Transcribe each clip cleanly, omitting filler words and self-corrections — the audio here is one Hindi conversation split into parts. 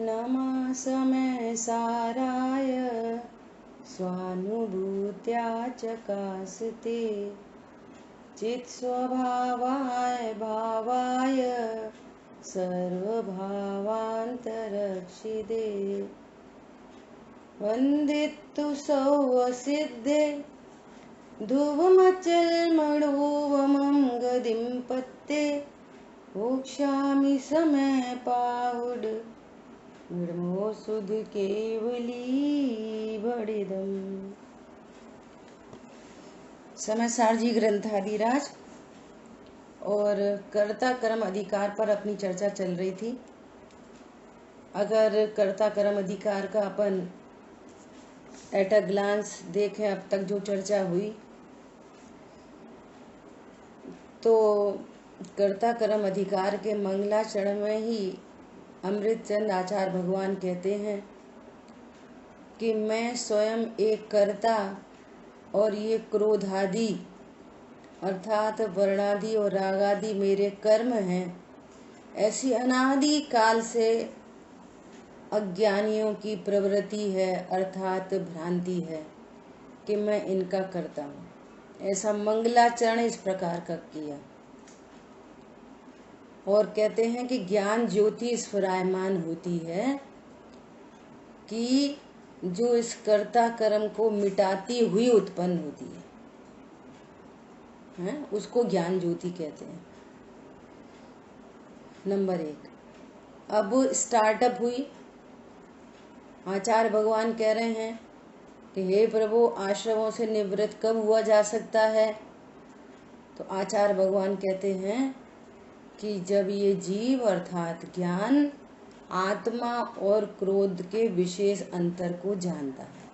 नमास मे साराय स्वानुभूत्या चकास्ते चित्स्वभावाय भावाय सर्वभावान्तरक्षिदे वन्दितु सौवसिद्धे ध्रुवमचलमणोवमं गदिं पत्ते मोक्षामि समय पाहुड निर्मो सुध केवली बड़िदम। समय सारजी ग्रंथादिराज और कर्ता कर्म अधिकार पर अपनी चर्चा चल रही थी। अगर कर्ता कर्म अधिकार का अपन एट अ ग्लांस देखें अब तक जो चर्चा हुई, तो कर्ता कर्म अधिकार के मंगलाचरण में ही अमृतचंद आचार्य भगवान कहते हैं कि मैं स्वयं एक कर्ता और ये क्रोधादि अर्थात वर्णादि और रागादि मेरे कर्म हैं। ऐसी अनादि काल से अज्ञानियों की प्रवृत्ति है अर्थात भ्रांति है कि मैं इनका करता हूँ। ऐसा मंगलाचरण इस प्रकार का किया और कहते हैं कि ज्ञान ज्योति स्फुरायमान होती है कि जो इस कर्ता कर्म को मिटाती हुई उत्पन्न होती है, उसको ज्ञान ज्योति कहते हैं। नंबर 1। अब स्टार्टअप हुई। आचार्य भगवान कह रहे हैं कि हे प्रभु, आश्रमों से निवृत्त कब हुआ जा सकता है? तो आचार्य भगवान कहते हैं कि जब ये जीव अर्थात ज्ञान आत्मा और क्रोध के विशेष अंतर को जानता है।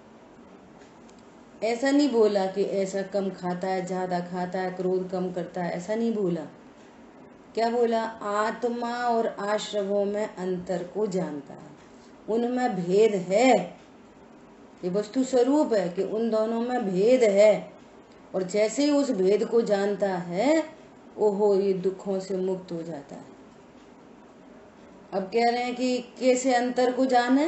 ऐसा नहीं बोला कि ऐसा कम खाता है, ज्यादा खाता है, क्रोध कम करता है, ऐसा नहीं बोला। क्या बोला? आत्मा और आश्रमों में अंतर को जानता है, उनमें भेद है। ये वस्तु स्वरूप है कि उन दोनों में भेद है और जैसे ही उस भेद को जानता है, ओहो, ये दुखों से मुक्त हो जाता है। अब कह रहे हैं कि कैसे अंतर को जाने?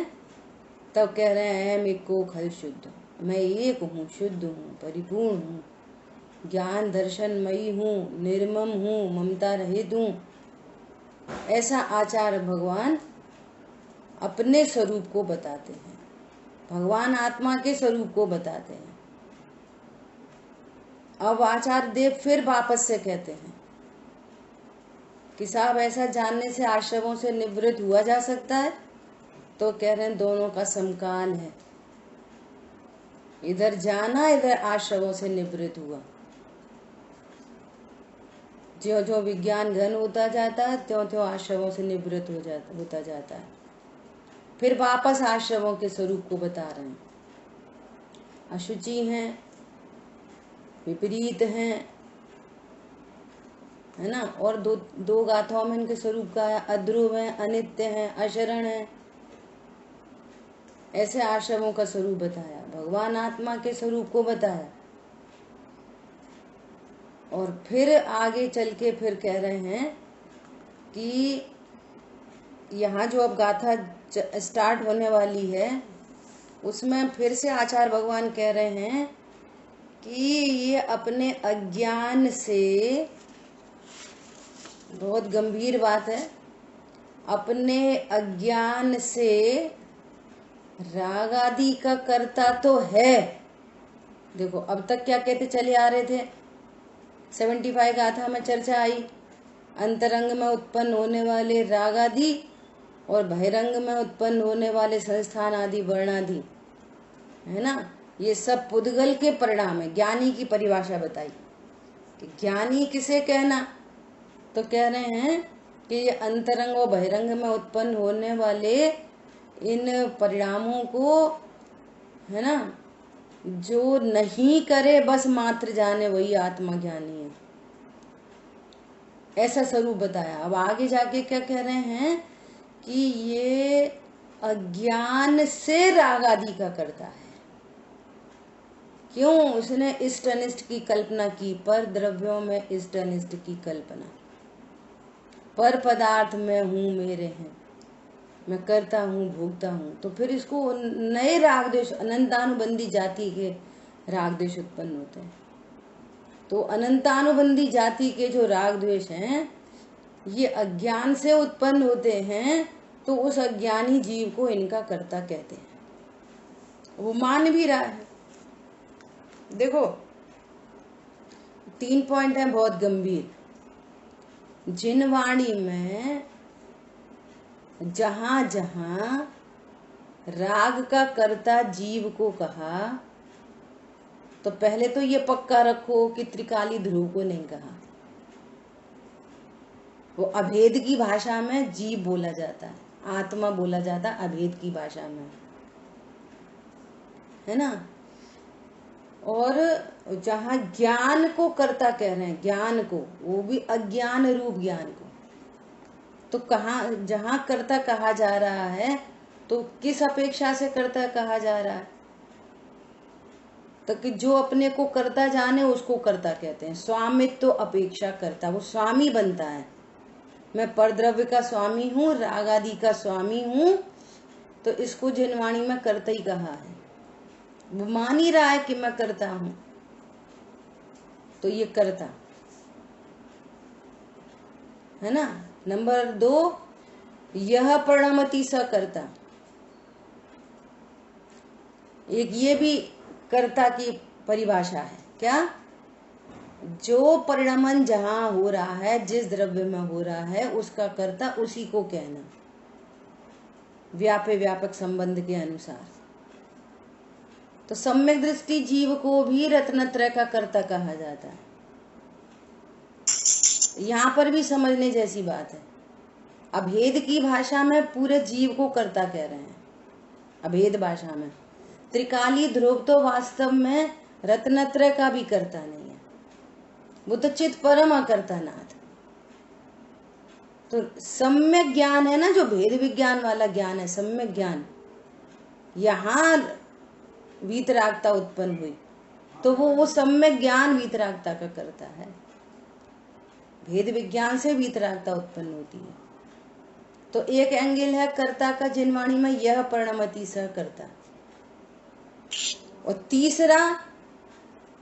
तब कह रहे हैं मैं को खल शुद्ध, मैं एक हूँ, शुद्ध हूँ, परिपूर्ण हूँ, ज्ञान दर्शनमयी हूँ, निर्मम हूँ, ममता रहित हूँ। ऐसा आचार्य भगवान अपने स्वरूप को बताते हैं। भगवान आत्मा के स्वरूप को बताते हैं। अब आचार्य देव फिर वापस से कहते हैं कि साहब ऐसा जानने से आश्रमों से निवृत्त हुआ जा सकता है? तो कह रहे हैं दोनों का समकाल है। इधर जाना, इधर आश्रमों से निवृत्त हुआ। ज्यों ज्यों विज्ञान घन होता जाता है, त्यों त्यों आश्रमों से निवृत्त होता जाता है। फिर वापस आश्रमों के स्वरूप को बता रहे हैं। अशुचि हैं, विपरीत हैं, है ना। और दो गाथाओं में इनके स्वरूप का है, अध्रुव है, अनित्य है, अशरण है। ऐसे आश्रमों का स्वरूप बताया, भगवान आत्मा के स्वरूप को बताया। और फिर आगे चल के फिर कह रहे हैं कि यहाँ जो अब गाथा स्टार्ट होने वाली है, उसमें फिर से आचार्य भगवान कह रहे हैं कि ये अपने अज्ञान से, बहुत गंभीर बात है, अपने अज्ञान से राग आदि का कर्ता तो है। देखो अब तक क्या कहते चले आ रहे थे, 75 गाथा में चर्चा आई, अंतरंग में उत्पन्न होने वाले राग आदि और बहिरंग में उत्पन्न होने वाले संस्थान आदि वर्णादि, है ना। ये सब पुद्गल के परिणाम है। ज्ञानी की परिभाषा बताई कि ज्ञानी किसे कहना? तो कह रहे हैं कि ये अंतरंग और बहिरंग में उत्पन्न होने वाले इन परिणामों को, है ना, जो नहीं करे बस मात्र जाने वही आत्मा ज्ञानी है। ऐसा स्वरूप बताया। अब आगे जाके क्या कह रहे हैं कि ये अज्ञान से राग आदि का करता है। क्यों? उसने इष्ट अनिष्ट की कल्पना की, पर द्रव्यों में इष्ट अनिष्ट की कल्पना, पर पदार्थ में हूं मेरे हैं, मैं करता हूँ, भोगता हूँ, तो फिर इसको नए राग द्वेष, अनंतानुबंधी जाति के राग द्वेष उत्पन्न होते हैं। तो अनंतानुबंधी जाति के जो राग द्वेष हैं ये अज्ञान से उत्पन्न होते हैं, तो उस अज्ञानी जीव को इनका कर्ता कहते हैं। वो मान भी रहा है। देखो 3 पॉइंट है बहुत गंभीर। जिन वाणी में जहां जहां राग का कर्ता जीव को कहा, तो पहले तो ये पक्का रखो कि त्रिकाली ध्रुव को नहीं कहा। वो अभेद की भाषा में जीव बोला जाता है, आत्मा बोला जाता है अभेद की भाषा में, है ना। और जहां ज्ञान को कर्ता कह रहे हैं, ज्ञान को, वो भी अज्ञान रूप ज्ञान को, तो कहाँ जहां कर्ता कहा जा रहा है तो किस अपेक्षा से कर्ता कहा जा रहा है? तो कि जो अपने को कर्ता जाने उसको कर्ता कहते हैं। स्वामित्व तो अपेक्षा करता, वो स्वामी बनता है। मैं परद्रव्य का स्वामी हूँ, राग आदि का स्वामी हूँ, तो इसको जिनवाणी में कर्ता ही कहा है। वो मान ही रहा है कि मैं करता हूं, तो ये कर्ता है ना। नंबर 2, यह प्रणमति स कर्ता। एक ये भी कर्ता की परिभाषा है। क्या? जो परिणमन जहां हो रहा है, जिस द्रव्य में हो रहा है, उसका कर्ता उसी को कहना, व्यापक व्यापक संबंध के अनुसार। तो सम्यक दृष्टि जीव को भी रत्नत्रय का कर्ता कहा जाता है। यहाँ पर भी समझने जैसी बात है। अभेद की भाषा में पूरे जीव को कर्ता कह रहे हैं, अभेद भाषा में। त्रिकाली ध्रुव तो वास्तव में रत्नत्रय का भी कर्ता नहीं है, वो तो चित परम अकर्ता नाथ। तो सम्यक ज्ञान है ना, जो भेद विज्ञान वाला ज्ञान है, सम्यक ज्ञान, यहाँ वीतरागता उत्पन्न हुई, तो वो सम्यक ज्ञान वीतरागता का करता है। भेद विज्ञान से वीतरागता उत्पन्न होती है। तो एक एंगल है कर्ता का जिनवाणी में, यह प्रणमति सह कर्ता। और तीसरा,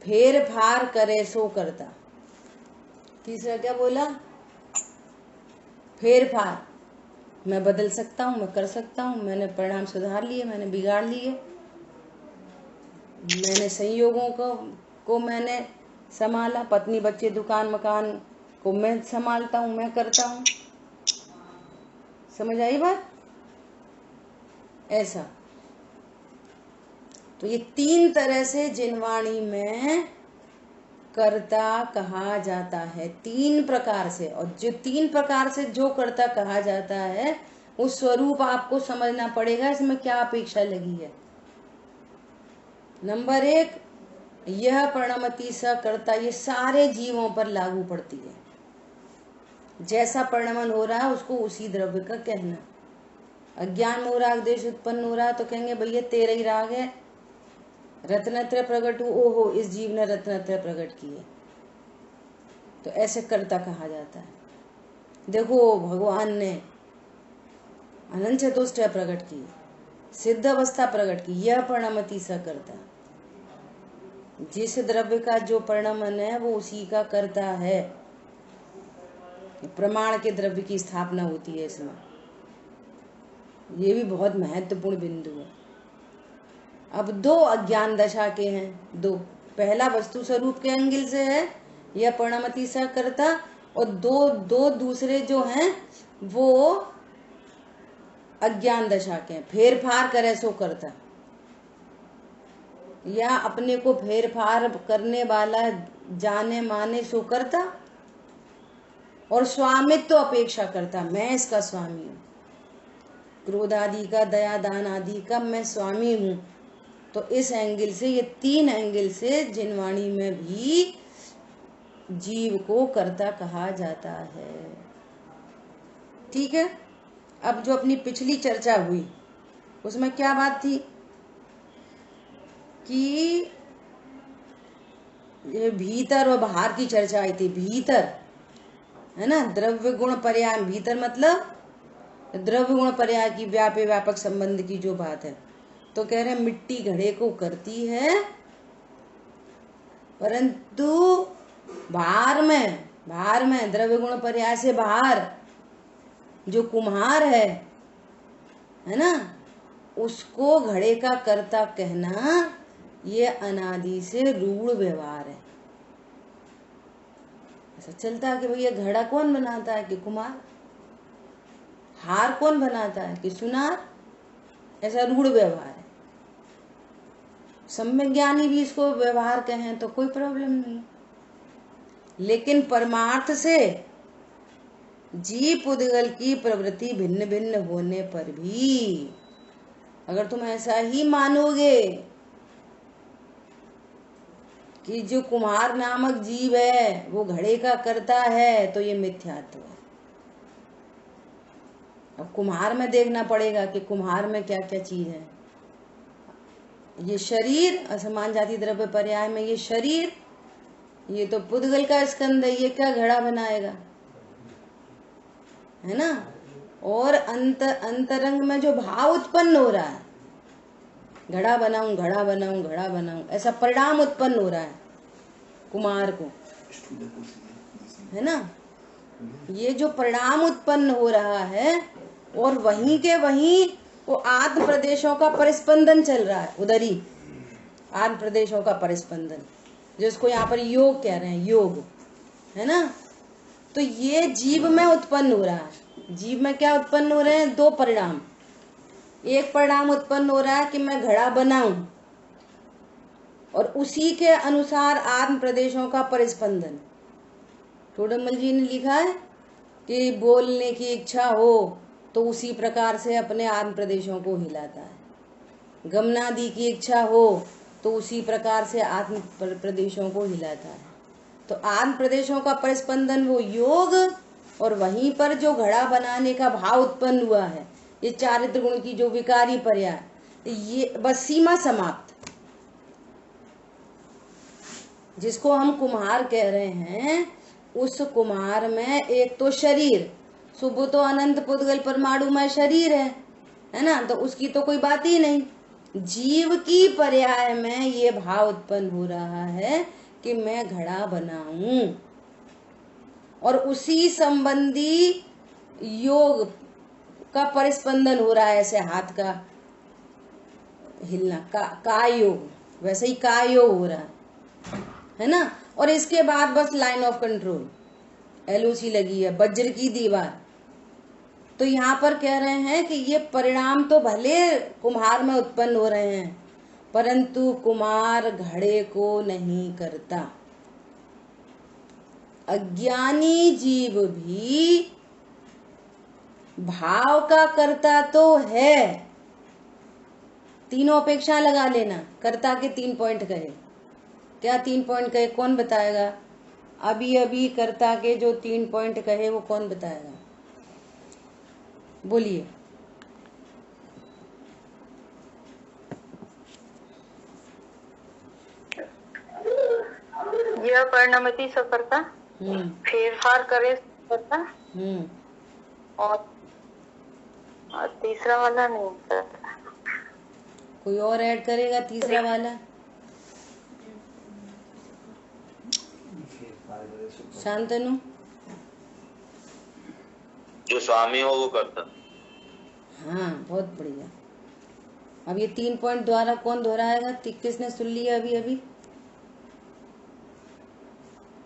फेर फार करे सो कर्ता। तीसरा क्या बोला? फेर फार, मैं बदल सकता हूं, मैं कर सकता हूं, मैंने परिणाम सुधार लिए, मैंने बिगाड़ लिए, मैंने संयोगों को मैंने संभाला, पत्नी बच्चे दुकान मकान को मैं संभालता हूं, मैं करता हूं। समझ आई बात? ऐसा। तो ये 3 तरह से जिनवाणी में कर्ता कहा जाता है, 3 प्रकार से। और जो 3 प्रकार से जो कर्ता कहा जाता है, उस स्वरूप आपको समझना पड़ेगा, इसमें क्या अपेक्षा लगी है। नंबर 1, यह प्रणमति स कर्ता, ये सारे जीवों पर लागू पड़ती है। जैसा परिणमन हो रहा है उसको उसी द्रव्य का कहना। अज्ञान में राग द्वेष उत्पन्न हो रहा है तो कहेंगे भैया तेरा ही राग है, रत्नत्रय प्रकट हो, ओहो इस जीव ने रत्नत्रय प्रकट किए, तो ऐसे कर्ता कहा जाता है। देखो भगवान ने अनंत चतुष्टय प्रकट की, सिद्ध अवस्था प्रकट की, यह प्रणमति स कर्ता। जिस द्रव्य का जो परिणमन है वो उसी का कर्ता है। प्रमाण के द्रव्य की स्थापना होती है इसमें। ये भी बहुत महत्वपूर्ण बिंदु है। अब 2 अज्ञान दशा के हैं, 2। पहला वस्तु स्वरूप के एंगल से है, यह प्रणमति स कर्ता, और दो दूसरे जो हैं वो अज्ञान दशा के हैं, फेर फार करे सो कर्ता, या अपने को फेर फार करने वाला जाने माने सो कर्ता, और स्वामित्व तो अपेक्षा करता, मैं इसका स्वामी हूं, क्रोध आदि का, दया दान आदि का मैं स्वामी हूं। तो इस एंगल से, ये 3 एंगल से जिनवाणी में भी जीव को कर्ता कहा जाता है। ठीक है। अब जो अपनी पिछली चर्चा हुई उसमें क्या बात थी कि ये भीतर और बाहर की चर्चा आई थी। भीतर है ना, द्रव्य गुण पर्याय, भीतर मतलब द्रव्य गुण पर्याय की व्यापे व्यापक संबंध की जो बात है, तो कह रहे हैं मिट्टी घड़े को करती है, परंतु बाहर में द्रव्य गुण पर्याय से बाहर जो कुम्हार है ना, उसको घड़े का कर्ता कहना ये अनादि से रूढ़ व्यवहार है। ऐसा चलता है कि भैया घड़ा कौन बनाता है कि कुम्हार, हार कौन बनाता है कि सुनार, ऐसा रूढ़ व्यवहार है। सम्यक ज्ञानी भी इसको व्यवहार कहें तो कोई प्रॉब्लम नहीं, लेकिन परमार्थ से जीव पुद्गल की प्रवृत्ति भिन्न भिन्न होने पर भी अगर तुम ऐसा ही मानोगे कि जो कुम्हार नामक जीव है वो घड़े का करता है, तो ये मिथ्यात्व है। अब कुम्हार में देखना पड़ेगा कि कुम्हार में क्या क्या चीज है। ये शरीर असमान जाति द्रव्य पर्याय में ये शरीर, ये तो पुद्गल का स्कंद है, ये क्या घड़ा बनाएगा, है ना। और अंतरंग में जो भाव उत्पन्न हो रहा है, घड़ा बनाऊं घड़ा बनाऊं घड़ा बनाऊं, ऐसा परिणाम उत्पन्न हो रहा है कुमार को, है ना। ये जो परिणाम उत्पन्न हो रहा है और वहीं के वहीं वो आत्म प्रदेशों का परिस्पंदन चल रहा है, उधर ही आत्म प्रदेशों का परिस्पंदन, जिसको यहाँ पर योग कह रहे हैं, योग, है ना। तो ये जीव में उत्पन्न हो रहा है। जीव में क्या उत्पन्न हो रहे हैं? दो परिणाम। एक परिणाम उत्पन्न हो रहा है कि मैं घड़ा बनाऊं, और उसी के अनुसार आत्म प्रदेशों का परिस्पंदन। टोडरमल जी ने लिखा है कि बोलने की इच्छा हो तो उसी प्रकार से अपने आत्म प्रदेशों को हिलाता है, गमनादि की इच्छा हो तो उसी प्रकार से आत्म प्रदेशों को हिलाता है। तो आत्म प्रदेशों का परिस्पंदन वो योग, और वहीं पर जो घड़ा बनाने का भाव उत्पन्न हुआ है, ये चारित्र गुण की जो विकारी पर्याय, ये बस सीमा समाप्त। जिसको हम कुम्हार कह रहे हैं, उस कुम्हार में एक तो शरीर, सुबह तो अनंत पुद्गल परमाणु में शरीर है ना, तो उसकी तो कोई बात ही नहीं। जीव की पर्याय में ये भाव उत्पन्न हो रहा है कि मैं घड़ा बनाऊं, और उसी संबंधी योग का परिस्पंदन हो रहा है, ऐसे हाथ का हिलना, काय योग, वैसे ही काय योग हो रहा है ना। और इसके बाद बस लाइन ऑफ कंट्रोल एलओसी लगी है, वज्र की दीवार। तो यहाँ पर कह रहे हैं कि ये परिणाम तो भले कुम्हार में उत्पन्न हो रहे हैं, परंतु कुम्हार घड़े को नहीं करता। अज्ञानी जीव भी भाव का कर्ता तो है। तीनों अपेक्षा लगा लेना, कर्ता के 3 पॉइंट कहे। क्या 3 पॉइंट कहे? कौन बताएगा? अभी अभी कर्ता के जो 3 पॉइंट कहे वो कौन बताएगा? बोलिए। यह परिणमति सकर्ता, फेरफार करे सकर्ता, और तीसरा वाला नहीं करता। कोई और ऐड करेगा तीसरा वाला? शांतनु? जो स्वामी हो वो करता। हाँ, बहुत बढ़िया। अब ये 3 पॉइंट द्वारा कौन दोहराएगा? किसने सुन लिया अभी अभी?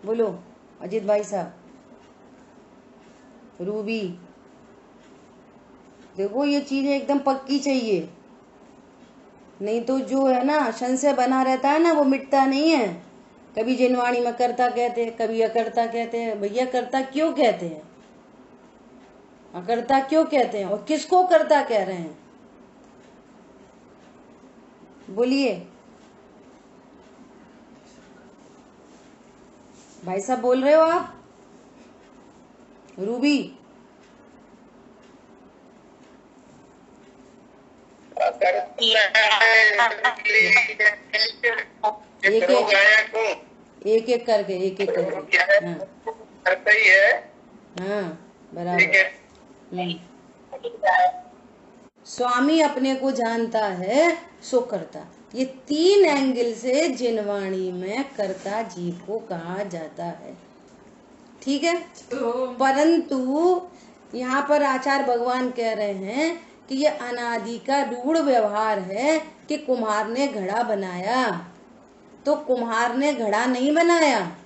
बोलो अजित भाई साहब, रूबी। देखो ये चीजें एकदम पक्की चाहिए, नहीं तो जो है ना संशय बना रहता है ना, वो मिटता नहीं है। कभी जिनवाणी में कर्ता कहते हैं, कभी अकर्ता कहते हैं। भैया कर्ता क्यों कहते हैं, अकर्ता क्यों कहते हैं, और किसको कर्ता कह रहे हैं? बोलिए भाई साहब, बोल रहे हो आप? रूबी, एक एक करके हाँ करता ही है। हाँ, बराबर। स्वामी अपने को जानता है सो करता। ये 3 एंगल से जिनवाणी में कर्ता जीव को कहा जाता है। ठीक है। परंतु यहाँ पर आचार्य भगवान कह रहे हैं कि ये अनादि का रूढ़ व्यवहार है कि कुम्हार ने घड़ा बनाया, तो कुम्हार ने घड़ा नहीं बनाया।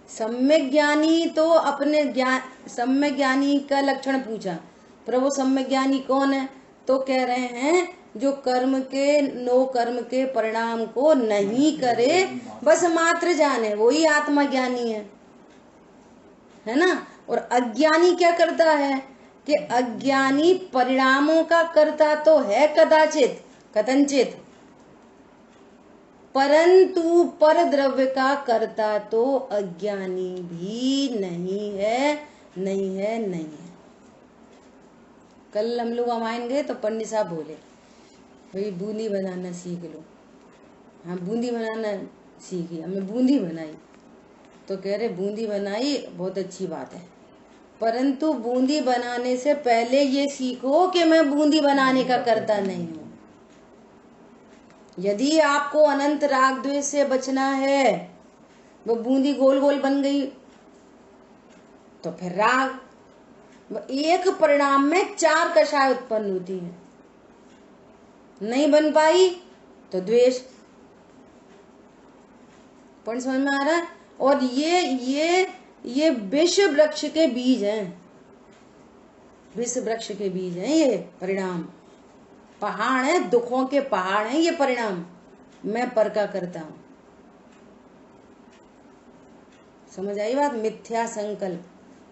सम्यक ज्ञानी तो अपने ज्ञान, सम्यक ज्ञानी का लक्षण पूछा, प्रभु सम्यक ज्ञानी कौन है? तो कह रहे हैं जो कर्म के नो कर्म के परिणाम को नहीं करे, बस मात्र जाने, वही आत्मा ज्ञानी है ना। और अज्ञानी क्या करता है कि अज्ञानी परिणामों का करता तो है कदाचित कथनचित, परंतु पर द्रव्य का करता तो अज्ञानी भी नहीं है, नहीं है, नहीं है। कल हम लोग रामायण गए तो पंडित साहब बोले भाई बूंदी बनाना सीख लो। हाँ बूंदी बनाना सीखी, हमने बूंदी बनाई तो कह रहे बूंदी बनाई बहुत अच्छी बात है, परंतु बूंदी बनाने से पहले ये सीखो कि मैं बूंदी बनाने का करता नहीं हूँ। यदि आपको अनंत राग द्वेष से बचना है, वो बूंदी गोल गोल बन गई तो फिर राग, एक परिणाम में 4 कषाय उत्पन्न होती है, नहीं बन पाई तो द्वेष। पॉइंट समझ में आ रहा है? और ये विष वृक्ष के बीज हैं, विष वृक्ष के बीज हैं ये परिणाम, पहाड़ है, दुखों के पहाड़ हैं ये परिणाम। मैं पर का करता हूं, समझ आई बात? मिथ्या संकल्प,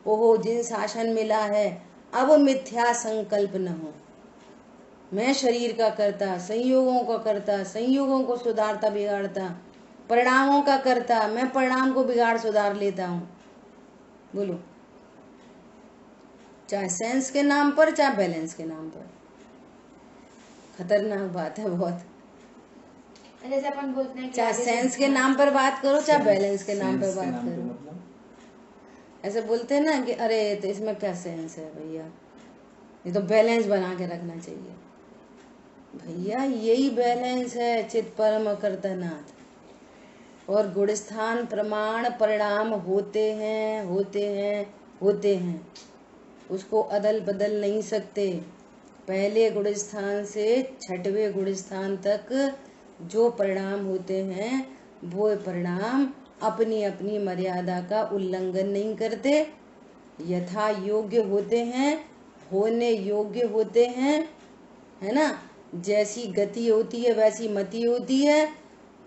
ओहो जिन शासन मिला है अब मिथ्या संकल्प न हो। मैं शरीर का करता, संयोगों का करता, संयोगों को सुधारता बिगाड़ता, परिणामों का करता, मैं परिणाम को बिगाड़ सुधार लेता हूं। बोलो, चाहे सेंस के नाम पर चाहे बैलेंस के नाम पर। खतरनाक बात है बहुत। जैसे अपन बोलते हैं चाहे सेंस के नाम पर बात करो चाहे बैलेंस के नाम पर बात करो। ऐसे बोलते हैं ना कि अरे तो इसमें क्या सेंस है भैया, ये तो बैलेंस बना के रखना चाहिए। भैया यही बैलेंस है चित परम अकर्तनाथ। और गुणस्थान प्रमाण परिणाम होते हैं, होते हैं, होते हैं, उसको अदल बदल नहीं सकते। पहले गुणस्थान से 6वें गुणस्थान तक जो परिणाम होते हैं वो परिणाम अपनी अपनी मर्यादा का उल्लंघन नहीं करते, यथा योग्य होते हैं, होने योग्य होते हैं, है ना। जैसी गति होती है वैसी मति होती है,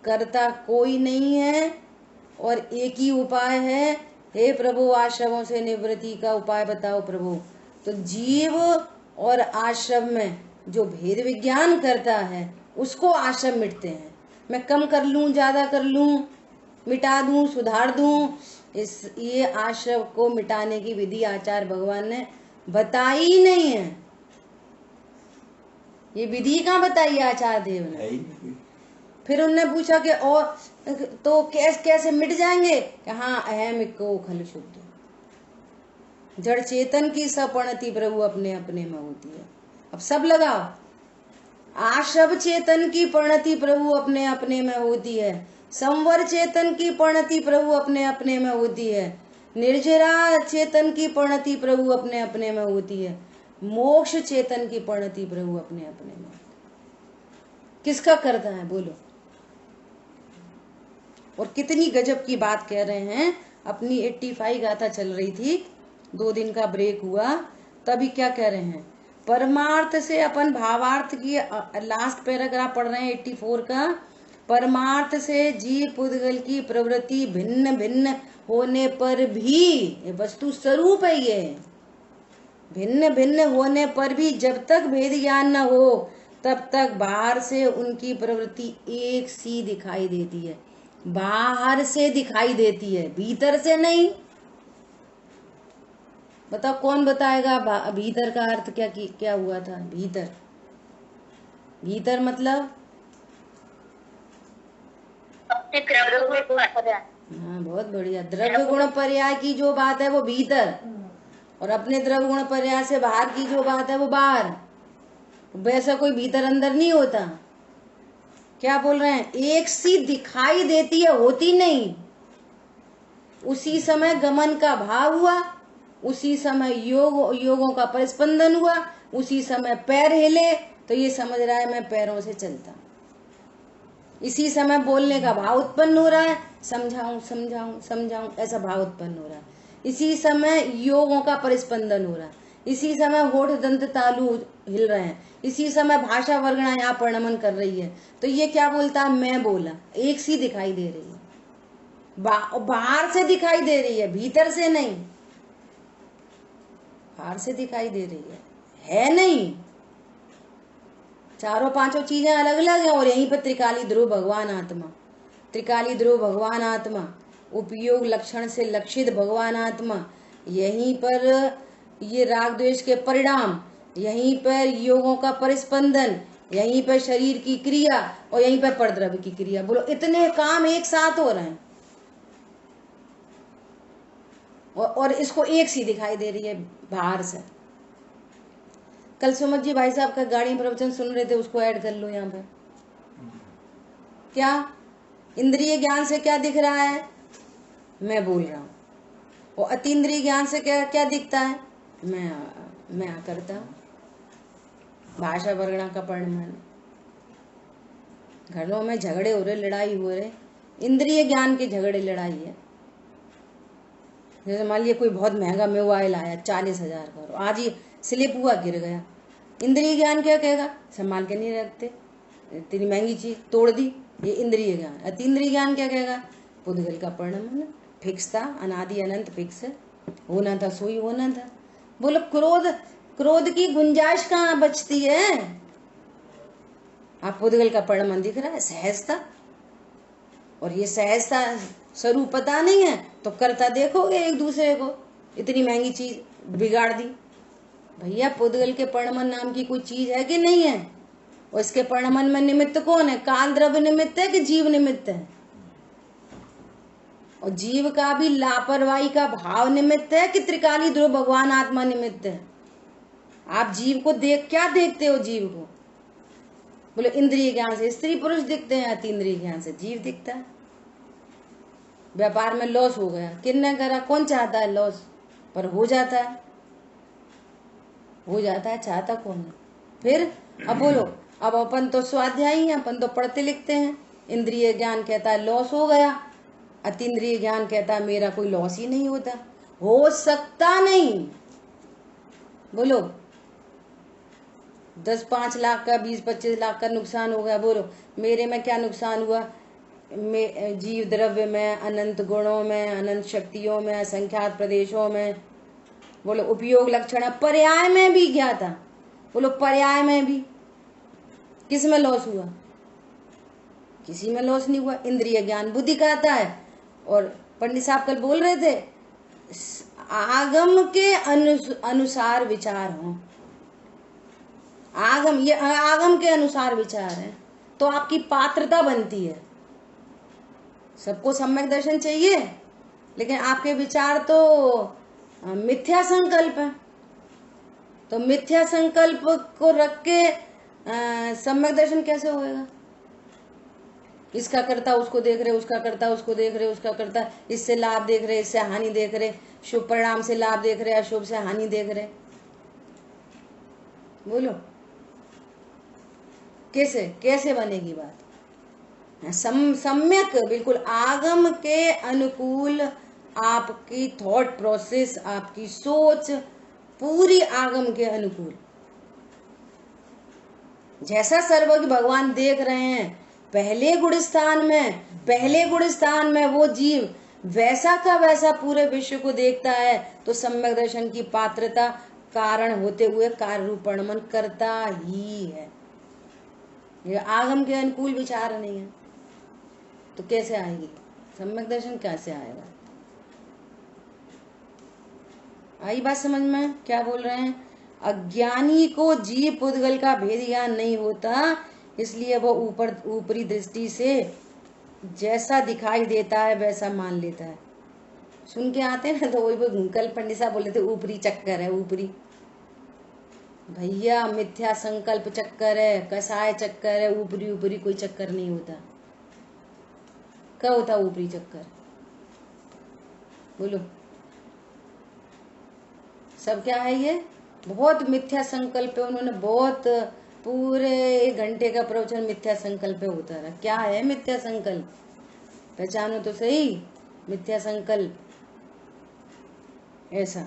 करता कोई नहीं है और एक ही उपाय है। हे प्रभु आश्रमों से निवृत्ति का उपाय बताओ प्रभु। तो जीव और आश्रम में जो भेद विज्ञान करता है उसको आश्रम मिटते हैं। मैं कम कर लूं, ज्यादा कर लूं, मिटा दूं, सुधार दूं, ये आश्रम को मिटाने की विधि आचार्य भगवान ने बताई ही नहीं है। ये विधि कहाँ बताई आचार्य देव ने? फिर उनने पूछा कि और तो कैसे मिट जाएंगे? हाँ, अहम को खल शुद्ध, जड़ चेतन की सपणति प्रभु अपने अपने में होती है। अब सब लगाओ, आशव चेतन की परिणति प्रभु अपने अपने में होती है, संवर चेतन की परिणति प्रभु अपने अपने में होती है, निर्जरा चेतन की परिणति प्रभु अपने अपने में होती है, मोक्ष चेतन की परिणति प्रभु अपने अपने में। किसका करता है बोलो? और कितनी गजब की बात कह रहे हैं। अपनी 85 गाथा चल रही थी, 2 दिन का ब्रेक हुआ, तभी क्या कह रहे हैं? परमार्थ से अपन भावार्थ की लास्ट पैराग्राफ पढ़ रहे हैं 84 का। परमार्थ से जीव पुद्गल की प्रवृत्ति भिन्न भिन्न होने पर भी, वस्तु स्वरूप है ये, भिन्न भिन्न होने पर भी जब तक भेद ज्ञान न हो तब तक बाहर से उनकी प्रवृत्ति एक सी दिखाई देती है। बाहर से दिखाई देती है, भीतर से नहीं। बताओ कौन बताएगा भीतर का अर्थ क्या हुआ था? भीतर, भीतर मतलब हाँ बहुत बढ़िया, द्रव्य गुण पर्याय की जो बात है वो भीतर, और अपने द्रव्य गुण पर्याय से बाहर की जो बात है वो बाहर, वैसा कोई भीतर अंदर नहीं होता। क्या बोल रहे हैं? एक सी दिखाई देती है, होती नहीं। उसी समय गमन का भाव हुआ, उसी समय योगों का परिस्पंदन हुआ, उसी समय पैर हिले तो ये समझ रहा है मैं पैरों से चलता। इसी समय बोलने का भाव उत्पन्न हो रहा है, समझाऊं समझाऊं समझाऊं ऐसा भाव उत्पन्न हो रहा है। इसी समय योगों का परिस्पंदन हो रहा है, इसी समय होठ दंत तालु हिल रहे हैं, इसी समय भाषा वर्गणा यहाँ परिणमन कर रही है। तो ये क्या बोलता है? मैं बोला। एक सी दिखाई दे रही है, बाहर से दिखाई दे रही है, भीतर से नहीं। बाहर से दिखाई दे रही है नहीं। चारों पांचों चीजें अलग अलग हैं और यहीं पर त्रिकाली ध्रुव भगवान आत्मा, त्रिकाली ध्रुव भगवान आत्मा, उपयोग लक्षण से लक्षित भगवान आत्मा, यहीं पर ये राग द्वेष के परिणाम, यहीं पर योगों का परिस्पंदन, यहीं पर शरीर की क्रिया और यहीं पर परद्रव्य की क्रिया। बोलो, इतने काम एक साथ हो रहे हैं और इसको एक सी दिखाई दे रही है बाहर से। कल सुमत जी भाई साहब का गाड़ी में प्रवचन सुन रहे थे, उसको ऐड कर लो यहाँ पे। क्या इंद्रिय ज्ञान से क्या दिख रहा है? मैं बोल रहा हूँ। और अतीन्द्रिय ज्ञान से क्या क्या दिखता है? मैं करता हूँ। भाषा वर्णा का परिणमन। घरों में झगड़े हो रहे, लड़ाई हो रहे, इंद्रिय ज्ञान के झगड़े लड़ाई है। जैसे मान लिया कोई बहुत महंगा मोबाइल आया 40,000 का, आज ही स्लिप हुआ, गिर गया। इंद्रिय ज्ञान क्या कहेगा? संभाल के नहीं रखते, इतनी महंगी चीज तोड़ दी, ये इंद्रिय ज्ञान। अतीन्द्रिय ज्ञान क्या कहेगा? पुद्गल का परिणमन, फिक्स था, अनादि अनंत फिक्स है, होना था सोई होना था। बोलो, क्रोध की गुंजाइश कहाँ बचती है? आप पुद्गल का परिणमन दिख रहा है, सहजता, और ये सहजता स्वरूप पता नहीं है तो करता देखोगे एक दूसरे को, इतनी महंगी चीज बिगाड़ दी। भैया, पुद्गल के परिणमन नाम की कोई चीज है कि नहीं है? और इसके परिणमन में निमित्त कौन है? काल द्रव्य निमित्त है कि जीव निमित्त है? और जीव का भी लापरवाही का भाव निमित्त है कि त्रिकाली ध्रुव भगवान आत्मा निमित्त है? आप जीव को क्या देखते हो? जीव को बोले इंद्रिय ज्ञान से स्त्री पुरुष दिखते हैं, अतीन्द्रिय ज्ञान से जीव दिखता है। व्यापार में लॉस हो गया, किसने करा? कौन चाहता है लॉस? पर हो जाता है, हो जाता है, चाहता कौन है? फिर अब बोलो, अब अपन तो स्वाध्यायी हैं, अपन तो पढ़ते लिखते हैं। इंद्रिय ज्ञान कहता है लॉस हो गया, अतीन्द्रिय ज्ञान कहता है मेरा कोई लॉस ही नहीं होता, हो सकता नहीं। बोलो, 10-5 लाख का 20-25 लाख का नुकसान हो गया, बोलो मेरे में क्या नुकसान हुआ? जीव द्रव्य में, अनंत गुणों में, अनंत शक्तियों में, असंख्यात प्रदेशों में। बोलो, उपयोग लक्षण पर्याय में भी क्या था? बोलो, पर्याय में भी किस में लॉस हुआ? किसी में लॉस नहीं हुआ। इंद्रिय ज्ञान बुद्धि कहता है। और पंडित साहब कल बोल रहे थे, आगम के अनुसार विचार हो। आगम, ये आगम के अनुसार विचार है तो आपकी पात्रता बनती है। सबको सम्यक दर्शन चाहिए, लेकिन आपके विचार तो मिथ्या संकल्प है। तो मिथ्या संकल्प को रख के सम्यक दर्शन कैसे होएगा? इसका करता उसको देख रहे, उसका करता उसको देख रहे, उसका करता इससे लाभ देख रहे, इससे हानि देख रहे, शुभ परिणाम से लाभ देख रहे, अशुभ से हानि देख रहे। बोलो, कैसे कैसे बनेगी बात? सम्यक, बिल्कुल आगम के अनुकूल आपकी थॉट प्रोसेस, आपकी सोच पूरी आगम के अनुकूल। जैसा सर्वज्ञ भगवान देख रहे हैं पहले गुण स्थान में वो जीव वैसा का वैसा पूरे विश्व को देखता है, तो सम्यक दर्शन की पात्रता कारण होते हुए कार्य रूप परिणमन करता ही है। ये आगम के अनुकूल विचार नहीं है तो कैसे आएगी सम्यक दर्शन? कैसे आएगा? आई बात समझ में? क्या बोल रहे हैं? अज्ञानी को जीव पुद्गल का भेद ज्ञान नहीं होता, इसलिए वो ऊपरी दृष्टि से जैसा दिखाई देता है वैसा मान लेता है। सुन के आते हैं ना, तो वही कल पंडित साहब बोले थे ऊपरी चक्कर है, ऊपरी। भैया मिथ्या संकल्प चक्कर है, कसाय चक्कर है, ऊपरी ऊपरी कोई चक्कर नहीं होता। क्या होता ऊपरी चक्कर? बोलो सब क्या है? ये बहुत मिथ्या संकल्प है। उन्होंने बहुत पूरे 1 घंटे का प्रवचन मिथ्या संकल्प पे होता रहा। क्या है मिथ्या संकल्प? पहचानो तो सही मिथ्या संकल्प। ऐसा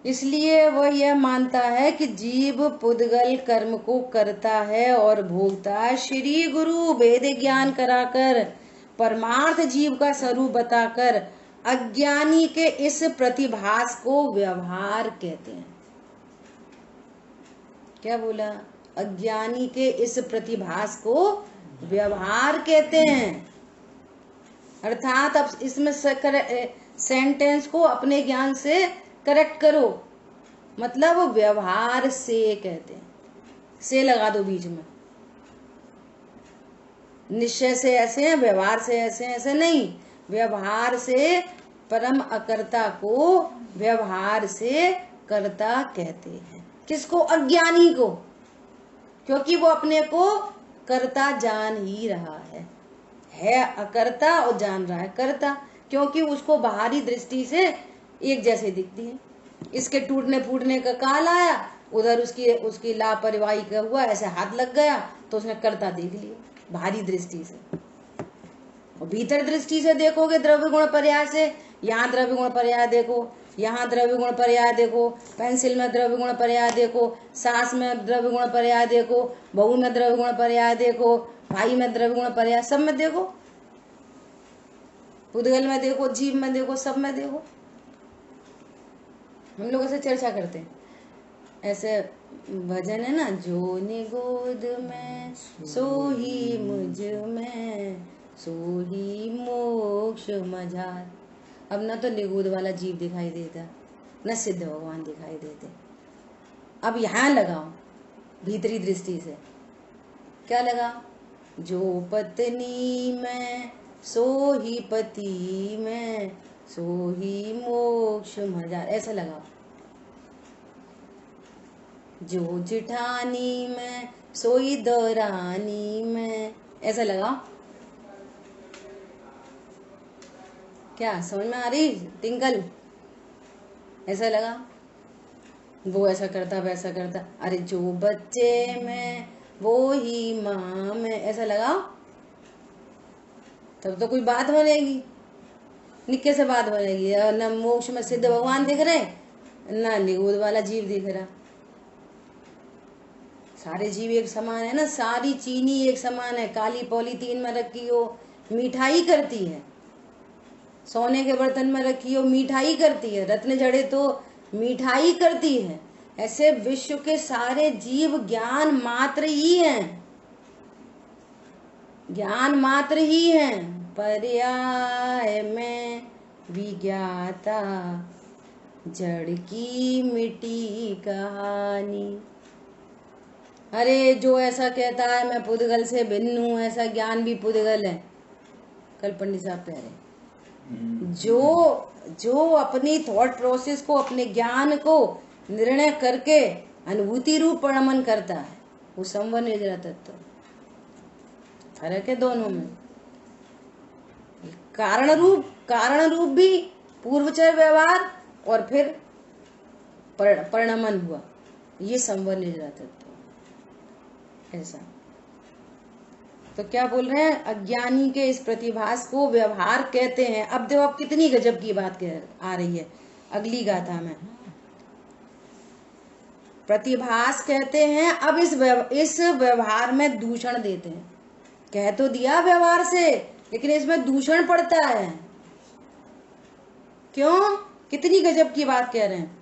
इसलिए वह यह मानता है कि जीव पुद्गल कर्म को करता है और भोगता है। श्री गुरु वेद ज्ञान कराकर परमार्थ जीव का स्वरूप बताकर अज्ञानी के इस प्रतिभास को व्यवहार कहते हैं। क्या बोला? अज्ञानी के इस प्रतिभास को व्यवहार कहते हैं। अर्थात अब इसमें सेंटेंस को अपने ज्ञान से करेक्ट करो, मतलब व्यवहार से कहते हैं। से लगा दो बीच में। निश्चय से ऐसे हैं, व्यवहार से ऐसे हैं, ऐसे नहीं। व्यवहार से परम अकर्ता को व्यवहार से कर्ता कहते हैं। किसको? अज्ञानी को, क्योंकि वो अपने को कर्ता जान ही रहा है अकर्ता और जान रहा है कर्ता, क्योंकि उसको बाहरी दृष्टि से एक जैसे दिखती है। इसके टूटने फूटने का काल आया, उधर उसकी लापरवाही का हुआ, ऐसे हाथ लग गया तो उसने कर्ता देख लिया बाहरी दृष्टि से। और भीतर दृष्टि से देखोगे द्रव्य गुण पर्याय से, यहाँ द्रव्य गुण पर्याय देखो, यहाँ द्रव्य गुण पर्याय देखो, पेंसिल में द्रव्य गुण पर्याय देखो, सास में द्रव्य गुण पर्याय देखो, बहू में द्रव्य गुण पर्याय देखो, भाई में द्रव्य गुण पर्याय, सब में देखो, पुद्गल में देखो, जीव में देखो, सब में देखो। हम लोग ऐसे चर्चा करते हैं। ऐसे भजन है ना, जो निगोद में सो ही मुझ में, सो ही मोक्ष मझार। अब ना तो निगोद वाला जीव दिखाई देता, न सिद्ध भगवान दिखाई देते। अब यहाँ लगाओ भीतरी दृष्टि से, क्या लगा? जो पत्नी में सो ही पति में, सो ही मोक्ष मजार, ऐसा लगाओ। जो जिठानी में सोई दौरानी में, ऐसा लगाओ। क्या समझ में आ रही टिंकल? ऐसा लगा, वो ऐसा करता वैसा करता। अरे जो बच्चे में वो ही माँ में, ऐसा लगाओ, तब तो कोई बात बनेगी। निक्के से बात बनेगी। न मोक्ष में सिद्ध भगवान दिख रहे, न निगोद वाला जीव दिख रहा। सारे जीव एक समान है ना, सारी चीनी एक समान है। काली पॉलीथीन में रखी हो मिठाई करती है, सोने के बर्तन में रखी हो मिठाई करती है, रत्न जड़े तो मिठाई करती है। ऐसे विश्व के सारे जीव ज्ञान मात्र ही हैं, ज्ञान मात्र ही हैं। पर्याय में विज्ञाता जड़ की मिट्टी कहानी। अरे जो ऐसा कहता है मैं पुद्गल से भिन्न हूं, ऐसा ज्ञान भी पुद्गल है। कल पंडित साहब कह रहे जो अपनी थॉट प्रोसेस को, अपने ज्ञान को निर्णय करके अनुभूति रूप प्रमाण करता है, वो संवर निर्जरा तत्व। फर्क है दोनों में। कारण रूप भी पूर्वचर व्यवहार और फिर परिणमन हुआ, ये संवर निर्जरा तत्व। ऐसा तो क्या बोल रहे हैं? अज्ञानी के इस प्रतिभास को व्यवहार कहते हैं। अब देखो अब कितनी गजब की बात आ रही है अगली गाथा में। प्रतिभास कहते हैं, अब इस व्यवहार में दूषण देते हैं। कह तो दिया व्यवहार से, लेकिन इसमें दूषण पड़ता है। क्यों? कितनी गजब की बात कह रहे हैं।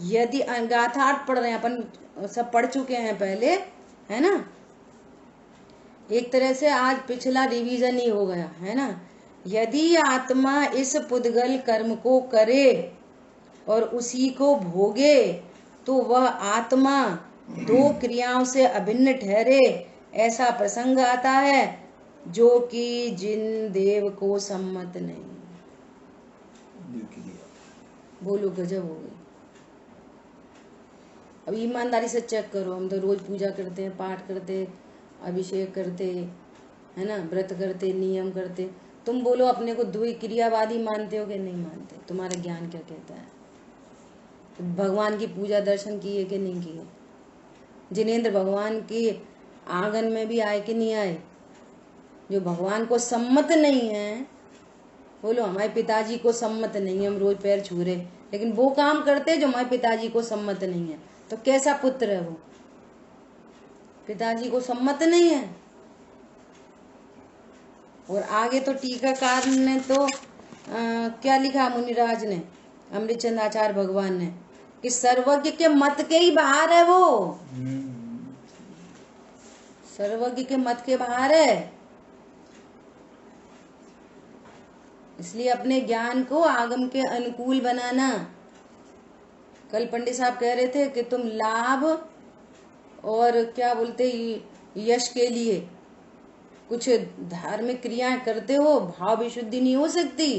यदि गाथा 8 पढ़ रहे हैं, अपन सब पढ़ चुके हैं पहले, है ना। एक तरह से आज पिछला रिवीजन ही हो गया, है ना। यदि आत्मा इस पुद्गल कर्म को करे और उसी को भोगे, तो वह आत्मा 2 क्रियाओं से अभिन्न ठहरे। ऐसा प्रसंग आता है जो कि जिन देव को सम्मत नहीं। बोलो गजब हो गई। अब ईमानदारी से चेक करो, हम तो रोज पूजा करते हैं, पाठ करते, अभिषेक करते है ना, व्रत करते, नियम करते। तुम बोलो अपने को द्वि क्रियावादी मानते हो कि नहीं मानते? तुम्हारा ज्ञान क्या कहता है? भगवान की पूजा दर्शन किए कि नहीं किए? जिनेंद्र भगवान के आंगन में भी आए कि नहीं आए? जो भगवान को सम्मत नहीं है, बोलो हमारे पिताजी को सम्मत नहीं है, हम रोज पैर छू रहे, लेकिन वो काम करते जो हमारे पिताजी को सम्मत नहीं है, तो कैसा पुत्र है वो? पिताजी को सम्मत नहीं है। और आगे तो टीकाकार ने तो क्या लिखा मुनिराज ने, अमृतचंद आचार्य भगवान ने, कि सर्वज्ञ के मत के ही बाहर है वो, सर्वज्ञ के मत के बाहर है। इसलिए अपने ज्ञान को आगम के अनुकूल बनाना। कल पंडित साहब कह रहे थे कि तुम लाभ और क्या बोलते यश के लिए कुछ धार्मिक क्रियाएं करते हो, भाव विशुद्धि नहीं हो सकती,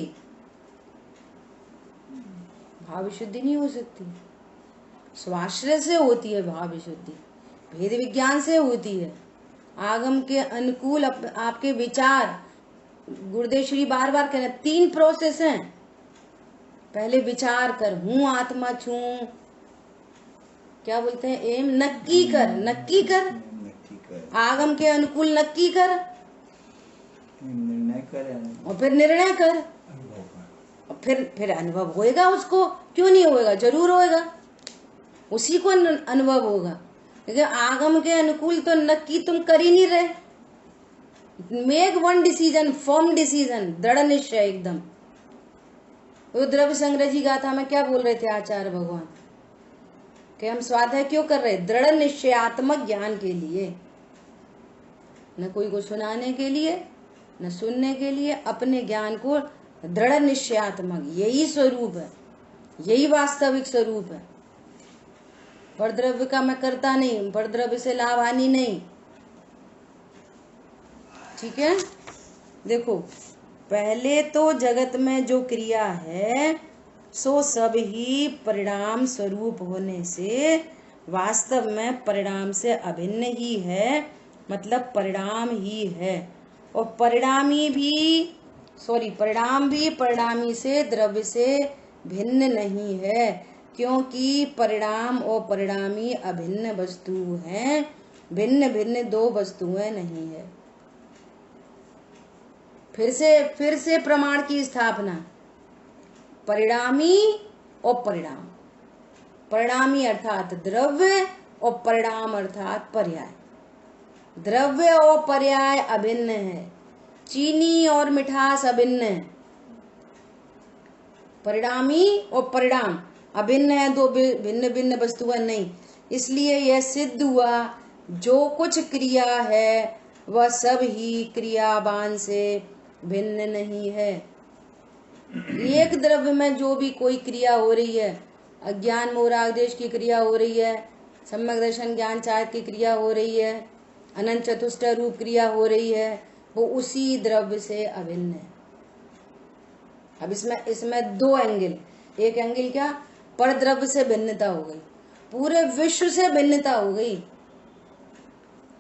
भाव विशुद्धि नहीं हो सकती। स्वाश्रय से होती है भाव विशुद्धि, भेद विज्ञान से होती है, आगम के अनुकूल आपके विचार। गुरुदेव श्री बार बार कह रहे हैं 3 प्रोसेस हैं। पहले विचार कर, हूं आत्मा छू, क्या बोलते हैं, एम नक्की कर, नक्की कर, आगम के अनुकूल नक्की कर, निर्णय कर, और फिर निर्णय कर, और फिर अनुभव होएगा उसको। क्यों नहीं होएगा? जरूर होएगा, उसी को अनुभव होगा। लेकिन आगम के अनुकूल तो नक्की तुम कर ही नहीं रहे। Make one decision, firm decision, दृढ़ निश्चय एकदम। वो द्रव्य संग्रह जी गाथा में क्या बोल रहे थे आचार्य भगवान, कि हम स्वाध्याय क्यों कर रहे? दृढ़ निश्चयात्मक ज्ञान के लिए, न कोई को सुनाने के लिए, न सुनने के लिए, अपने ज्ञान को दृढ़ निश्चयात्मक, यही स्वरूप है, यही वास्तविक स्वरूप है। परद्रव्य का मैं करता नहीं, परद्रव्य से लाभ हानि नहीं। ठीक है, देखो पहले तो जगत में जो क्रिया है सो सब ही परिणाम स्वरूप होने से वास्तव में परिणाम से अभिन्न ही है, मतलब परिणाम ही है। और परिणाम भी परिणामी से, द्रव्य से भिन्न नहीं है, क्योंकि परिणाम और परिणामी अभिन्न वस्तु हैं, भिन्न भिन्न 2 वस्तुएं नहीं है। फिर से प्रमाण की स्थापना, परिणामी और परिणाम, परिणामी अर्थात द्रव्य और परिणाम अर्थात पर्याय। द्रव्य और पर्याय अभिन्न है, चीनी और मिठास अभिन्न है, परिणामी और परिणाम अभिन्न है, 2 भिन्न भिन्न वस्तुएं नहीं। इसलिए यह सिद्ध हुआ जो कुछ क्रिया है वह सब ही क्रियावान से भिन्न नहीं है। एक द्रव्य में जो भी कोई क्रिया हो रही है, अज्ञान मोह राग द्वेष की क्रिया हो रही है, सम्यक दर्शन ज्ञान चाहत की क्रिया हो रही है, अनंत चतुष्ट रूप क्रिया हो रही है, वो उसी द्रव्य से अभिन्न है। अब इसमें 2 एंगल, एक एंगल क्या, पर द्रव्य से भिन्नता हो गई, पूरे विश्व से भिन्नता हो गई,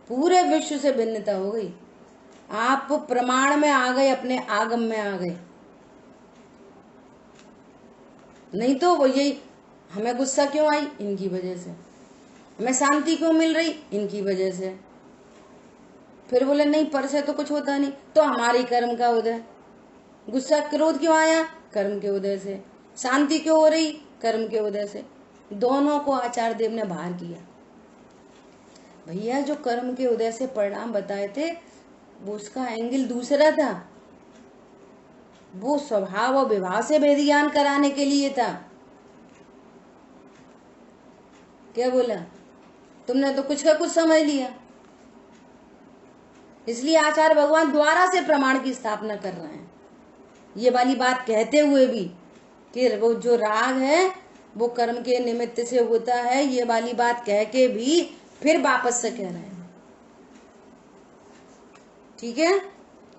पूरे विश्व से भिन्नता हो गई। आप प्रमाण में आ गए, अपने आगम में आ गए। नहीं तो वो यही, हमें गुस्सा क्यों आई, इनकी वजह से, हमें शांति क्यों मिल रही, इनकी वजह से। फिर बोले नहीं पर से तो कुछ होता नहीं, तो हमारी कर्म का उदय। गुस्सा क्रोध क्यों आया, कर्म के उदय से। शांति क्यों हो रही, कर्म के उदय से। दोनों को आचार्य देव ने बाहर किया। भैया जो कर्म के उदय से परिणाम बताए थे वो उसका एंगल दूसरा था, वो स्वभाव और विभाव से भेद ज्ञान कराने के लिए था। क्या बोला तुमने, तो कुछ का कुछ समझ लिया। इसलिए आचार्य भगवान द्वारा से प्रमाण की स्थापना कर रहे हैं, ये वाली बात कहते हुए भी कि वो जो राग है वो कर्म के निमित्त से होता है, ये वाली बात कह के भी फिर वापस से कह रहे हैं। ठीक है,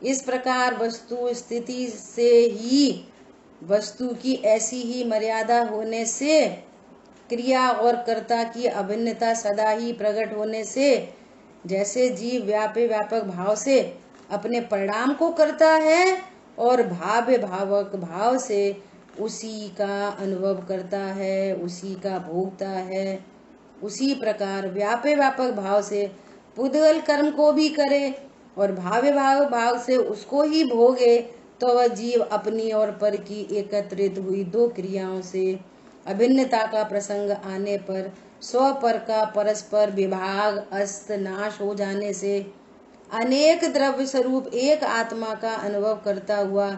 इस प्रकार वस्तु स्थिति से ही वस्तु की ऐसी ही मर्यादा होने से, क्रिया और कर्ता की अभिन्नता सदा ही प्रकट होने से, जैसे जीव व्यापक भाव से अपने परिणाम को करता है और भाव्य भावक भाव से उसी का अनुभव करता है, उसी का भोगता है, उसी प्रकार व्यापक भाव से पुद्गल कर्म को भी करे और भाव्य भाव से उसको ही भोगे, तो वह जीव अपनी और पर की एकत्रित हुई दो क्रियाओं से अभिन्नता का प्रसंग आने पर स्व पर का परस्पर विभाग अस्त नाश हो जाने से अनेक द्रव्य स्वरूप एक आत्मा का अनुभव करता हुआ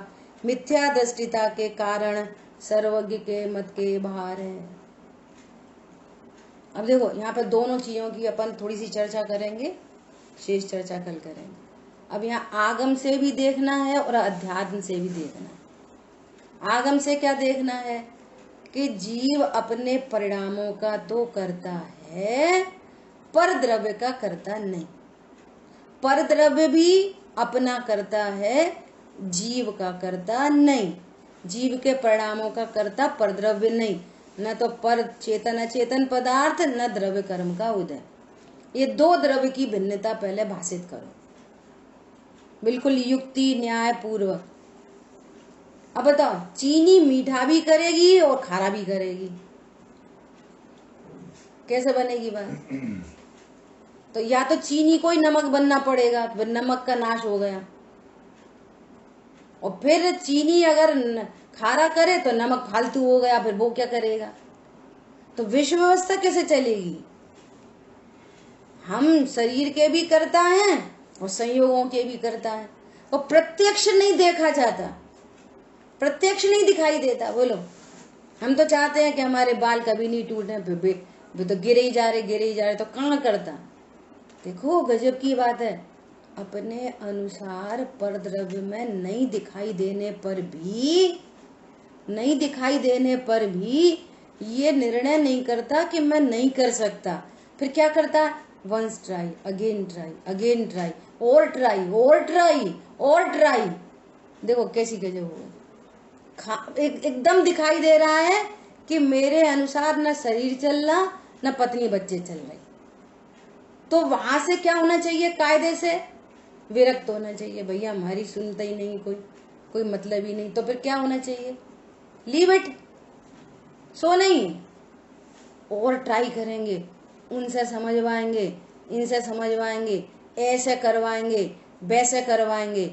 मिथ्या दृष्टिता के कारण सर्वज्ञ के मत के बाहर है। अब देखो यहाँ पर दोनों चीजों की अपन थोड़ी सी चर्चा करेंगे, शेष चर्चा कल करेंगे। अब यहाँ आगम से भी देखना है और अध्यात्म से भी देखना है। आगम से क्या देखना है कि जीव अपने परिणामों का तो करता है, पर द्रव्य का करता नहीं। पर द्रव्य भी अपना करता है, जीव का करता नहीं। जीव के परिणामों का करता पर द्रव्य नहीं, न तो पर चेतन अचेतन पदार्थ, न द्रव्य कर्म का उदय। ये दो द्रव्य की भिन्नता पहले भाषित करो, बिल्कुल युक्ति न्याय पूर्वक। अब बताओ, चीनी मीठा भी करेगी और खारा भी करेगी, कैसे बनेगी बात? तो या तो चीनी को ही नमक बनना पड़ेगा, फिर नमक का नाश हो गया, और फिर चीनी अगर खारा करे तो नमक फालतू हो गया, फिर वो क्या करेगा? तो विश्व व्यवस्था कैसे चलेगी? हम शरीर के भी करता है और संयोगों के भी करता है, और प्रत्यक्ष नहीं देखा जाता, प्रत्यक्ष नहीं दिखाई देता। बोलो, हम तो चाहते हैं कि हमारे बाल कभी नहीं टूटे, फिर तो गिरे ही जा रहे, तो कहाँ करता? देखो गजब की बात है, अपने अनुसार पर द्रव्य में नहीं दिखाई देने पर भी ये निर्णय नहीं करता कि मैं नहीं कर सकता। फिर क्या करता? वंस ट्राई, अगेन ट्राई, और ट्राई। देखो कैसी गजब हो, एकदम दिखाई दे रहा है कि मेरे अनुसार न शरीर चल रहा, न पत्नी बच्चे चल रहे। तो वहां से क्या होना चाहिए? कायदे से विरक्त होना चाहिए। भैया हमारी सुनता ही नहीं, कोई मतलब ही नहीं। तो फिर क्या होना चाहिए? लीव इट, सो नहीं, और ट्राई करेंगे, उनसे समझवाएंगे, इनसे समझवाएंगे, ऐसे करवाएंगे, वैसे करवाएंगे।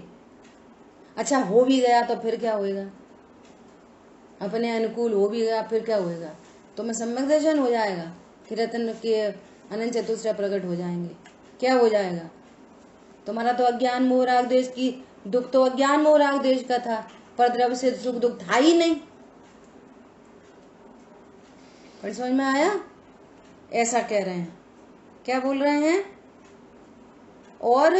अच्छा हो भी गया तो फिर क्या होएगा? अपने अनुकूल हो भी गया, फिर क्या होएगा? तो मैं सम्यक दर्शन हो जाएगा कि रत्न के अनंत चतुष्टय प्रकट हो जाएंगे। क्या हो जाएगा? तुम्हारा तो अज्ञान मोह राग द्वेष की दुख तो अज्ञान मोह राग द्वेष का था, पर द्रव्य से सुख दुख था ही नहीं। पर समझ में आया? ऐसा कह रहे हैं, क्या बोल रहे हैं? और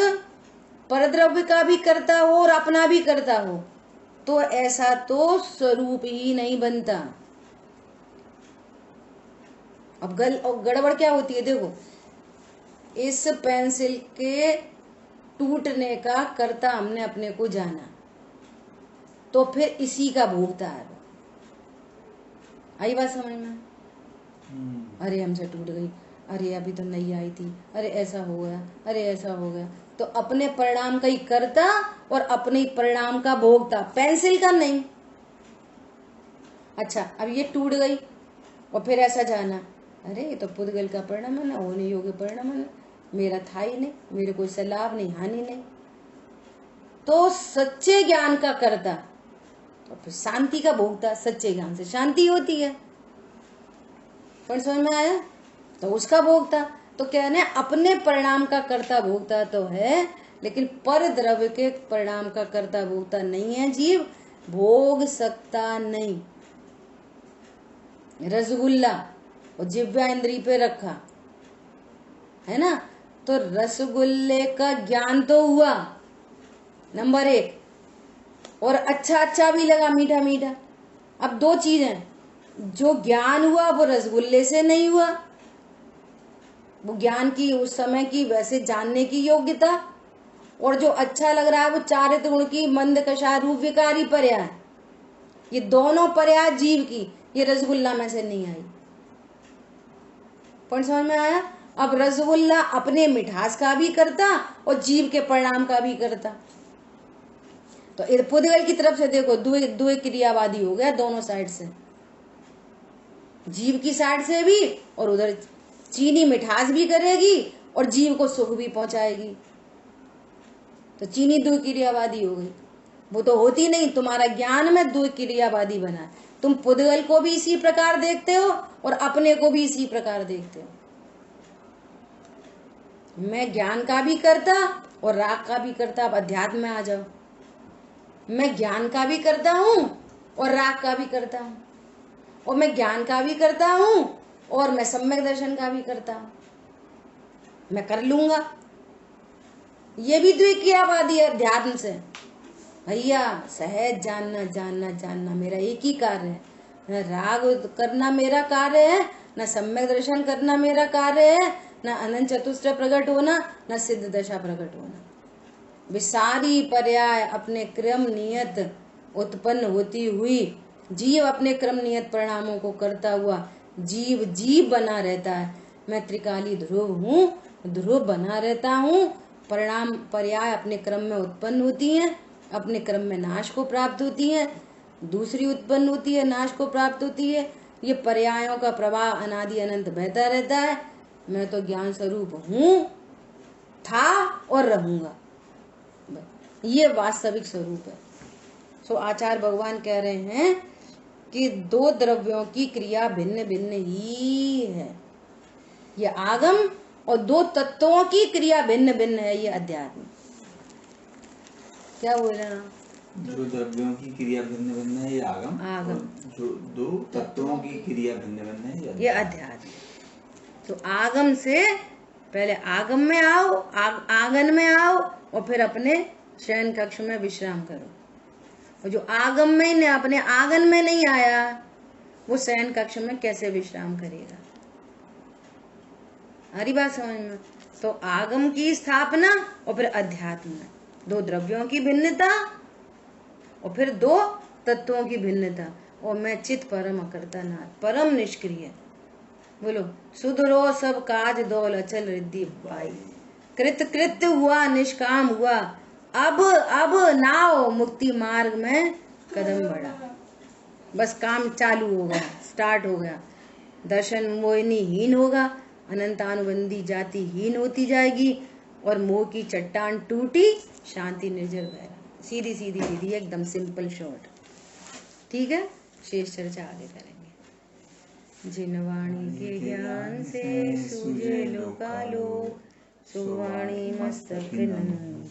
परद्रव्य का भी करता हो और अपना भी करता हो, तो ऐसा तो स्वरूप ही नहीं बनता। अब गड़बड़ क्या होती है? देखो, इस पेंसिल के टूटने का कर्ता हमने अपने को जाना, तो फिर इसी का भोगता है। आई बात समझ में? अरे हमसे टूट गई, अरे अभी तो नई आई थी, अरे ऐसा हो गया, अरे ऐसा हो गया। तो अपने परिणाम का ही करता और अपने परिणाम का भोगता, पेंसिल का नहीं। अच्छा, अब ये टूट गई और फिर ऐसा जाना, अरे ये तो पुद्गल का परिणाम है ना, होने योग्य परिणाम है, मेरा था ही नहीं, मेरे कोई सा लाभ नहीं, हानि नहीं। तो सच्चे ज्ञान का करता और फिर शांति का भोगता। सच्चे ज्ञान से शांति होती है, पर समझ में आया? तो उसका भोगता। तो कहने अपने परिणाम का कर्ता भोगता तो है, लेकिन पर द्रव्य के परिणाम का कर्ता भोगता नहीं है। जीव भोग सकता नहीं। रसगुल्ला और जिह्वा इंद्री पे रखा है ना, तो रसगुल्ले का ज्ञान तो हुआ नंबर 1, और अच्छा भी लगा, मीठा मीठा। अब दो चीजें, जो ज्ञान हुआ वो रसगुल्ले से नहीं हुआ, वो ज्ञान की उस समय की वैसे जानने की योग्यता, और जो अच्छा लग रहा है वो चारित्र गुण की मंद कषाय रूप विकारी पर्याय। ये दोनों पर्याय जीव की, ये रसगुल्ला में से नहीं आई। पॉइंट समझ में आया? अब रसगुल्ला अपने मिठास का भी करता और जीव के परिणाम का भी करता। तो पुद्गल की तरफ से देखो, द्वे क्रियावादी हो गया दोनों साइड से, जीव की साइड से भी, और उधर चीनी मिठास भी करेगी और जीव को सुख भी पहुंचाएगी। तो चीनी द्वे क्रियावादी हो गई। वो तो होती नहीं, तुम्हारा ज्ञान में द्वे क्रियावादी बना है। तुम पुद्गल को भी इसी प्रकार देखते हो और अपने को भी इसी प्रकार देखते हो। मैं ज्ञान का भी करता और राग का भी करता। अब अध्यात्म में आ जाओ। मैं ज्ञान का भी करता हूँ और राग का भी करता हूँ, और मैं ज्ञान का भी करता हूँ और मैं सम्यक दर्शन का भी करता हूँ। मैं कर लूंगा। ये भी द्विक्रियावादी है अध्यात्म से। भैया सहज जानना जानना जानना मेरा एक ही कार्य है। न राग करना मेरा कार्य है, न सम्यक दर्शन करना मेरा कार्य है, न अनंत चतुष्टय प्रकट होना, न सिद्ध दशा प्रकट होना। वे सारी पर्याय अपने क्रम नियत उत्पन्न होती हुई जीव अपने क्रम नियत परिणामों को करता हुआ जीव जीव बना रहता है। मैं त्रिकाली ध्रुव हूँ, ध्रुव बना रहता हूँ। परिणाम पर्याय अपने क्रम में उत्पन्न होती हैं, अपने क्रम में नाश को प्राप्त होती हैं, दूसरी उत्पन्न होती है, नाश को प्राप्त होती है। ये पर्यायों का प्रवाह अनादि अनंत बहता रहता है। मैं तो ज्ञान स्वरूप हूँ, था और रहूंगा। ये वास्तविक स्वरूप है। सो आचार्य भगवान कह रहे हैं कि दो द्रव्यों की क्रिया भिन्न भिन्न ही है, ये आगम, और दो तत्वों की क्रिया भिन्न भिन्न है, ये अध्यात्म। क्या बोल रहे हैं? जो द्रव्यों की क्रिया भिन्न भिन्न है ये आगम, आगम। जो दो तत्वों की क्रिया भिन्न भिन्न है ये अध्यात्म। तो आगम से पहले आगम में आओ, आंगन में आओ, और फिर अपने शयन कक्ष में विश्राम करो। और जो आगम में ने अपने आंगन में नहीं आया, वो शयन कक्ष में कैसे विश्राम करेगा? हरी बात समझ में? तो आगम की स्थापना और फिर अध्यात्म में दो द्रव्यों की भिन्नता और फिर दो तत्वों की भिन्नता। और मैं चित परम अकर्ता नाथ, परम निष्क्रिय। बोलो, सुधरो सब काज दौल अचल रिद्धि पाई, कृत कृत हुआ निष्काम हुआ, अब नाव मुक्ति मार्ग में कदम बढ़ा। बस काम चालू हो गया, स्टार्ट हो गया। दर्शन मोहिनी हीन होगा, अनंतानुबंधी जाति हीन होती जाएगी, और मोह की चट्टान टूटी, शांति निर्जर बहरा। सीधी सीधी सीधी एकदम सिंपल शॉर्ट। ठीक है, शेष चर्चा आगे करेंगे। जिनवाणी के ज्ञान से सूझे लोकालोक, सुवाणी मस्तक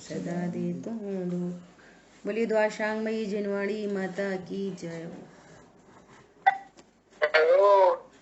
सदा दे तुम दो। बोलिए द्वाशांगमयी जिनवाणी माता की जय हो।